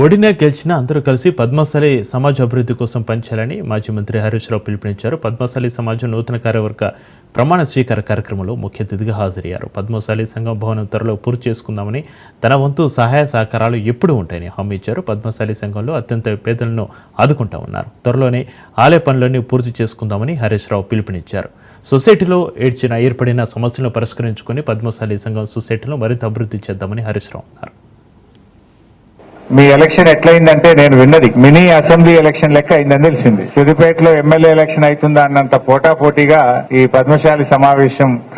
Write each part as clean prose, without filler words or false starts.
ఓడినా గెలిచినా అందరూ కలిసి పద్మశాలి సమాజ అభివృద్ధి కోసం పనిచేయాలని మాజీ మంత్రి హరీష్ రావు పిలుపునిచ్చారు. పద్మశాలి సమాజం నూతన కార్యవర్గ ప్రమాణ స్వీకార కార్యక్రమంలో ముఖ్య అతిథిగా హాజరయ్యారు. పద్మశాలి సంఘం భవనం త్వరలో పూర్తి చేసుకుందామని, తన వంతు సహాయ సహకారాలు ఎప్పుడూ ఉంటాయని హామీ ఇచ్చారు. పద్మశాలి సంఘంలో అత్యంత పేదలను ఆదుకుంటామన్నారు. త్వరలోనే ఆలయ పనులన్నీ పూర్తి చేసుకుందామని హరీష్ రావు పిలుపునిచ్చారు. సొసైటీలో ఏర్పడిన సమస్యలను పరిష్కరించుకుని పద్మశాలి సంఘం సొసైటీలో మరింత అభివృద్ధి చేద్దామని హరీష్ రావు అన్నారు. మీ ఎలక్షన్ ఎట్లయిందంటే నేను విన్నది మినీ అసెంబ్లీ ఎలక్షన్ లెక్క అయిందని తెలిసింది. సిద్దిపేటలో ఎమ్మెల్యే ఎలక్షన్ అవుతుందా అన్నంత పోటాపోటీగా ఈ పద్మశాలి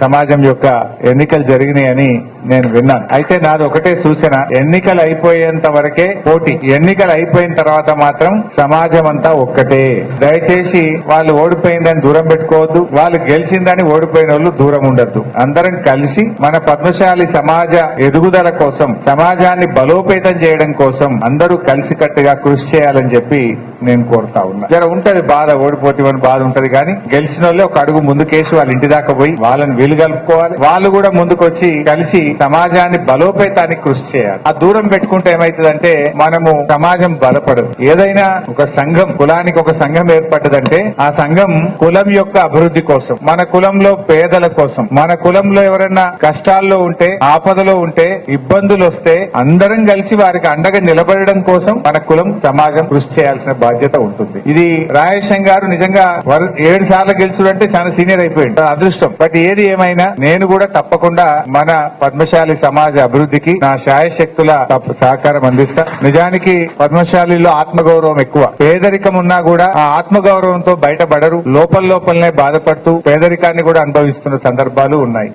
సమాజం యొక్క ఎన్నికలు జరిగినాయని నేను విన్నాను. అయితే నాది ఒకటే సూచన, ఎన్నికలు అయిపోయేంత వరకే పోటీ, ఎన్నికలు అయిపోయిన తర్వాత మాత్రం సమాజం అంతా ఒక్కటే. దయచేసి వాళ్ళు ఓడిపోయిందని దూరం పెట్టుకోవద్దు, వాళ్ళు గెలిచిందని ఓడిపోయిన వాళ్ళు దూరం ఉండద్దు. అందరం కలిసి మన పద్మశాలి సమాజ ఎదుగుదల కోసం, సమాజాన్ని బలోపేతం చేయడం కోసం అందరూ కలిసికట్టుగా కృషి చేయాలని చెప్పి నేను కోరుతా ఉన్నా. జర ఉంటది బాధ, ఓడిపోతామని బాధ ఉంటది, కానీ గెలిచిన వాళ్ళే ఒక అడుగు ముందుకేసి వాళ్ళ ఇంటి దాకా పోయి వాళ్ళని వీలు కలుపుకోవాలి. వాళ్ళు కూడా ముందుకొచ్చి కలిసి సమాజాన్ని బలోపేతానికి కృషి చేయాలి. ఆ దూరం పెట్టుకుంటే ఏమైతుందంటే మనము సమాజం బలపడదు. ఏదైనా ఒక సంఘం, కులానికి ఒక సంఘం ఏర్పడ్డదంటే ఆ సంఘం కులం యొక్క అభివృద్ధి కోసం, మన కులంలో పేదల కోసం, మన కులంలో ఎవరైనా కష్టాల్లో ఉంటే, ఆపదలో ఉంటే, ఇబ్బందులు వస్తే అందరం కలిసి వారికి అండగా నిలబడడం కోసం మన కులం, సమాజం కృషి చేయాల్సిన బాధ్యత ఉంటుంది. ఇది రాయేశం గారు నిజంగా 7 సార్లు గెలుచుడంటే చాలా సీనియర్ అయిపోయింది, అదృష్టం. బట్ ఏది ఏమైనా నేను కూడా తప్పకుండా మన పద్మశాలి సమాజ అభివృద్ధికి నా శాయశక్తుల సహకారం అందిస్తా. నిజానికి పద్మశాలిలో ఆత్మగౌరవం ఎక్కువ. పేదరికం ఉన్నా కూడా ఆ ఆత్మగౌరవంతో బయటపడరు, లోపలనే బాధపడుతూ పేదరికాన్ని కూడా అనుభవిస్తున్న సందర్భాలు ఉన్నాయి.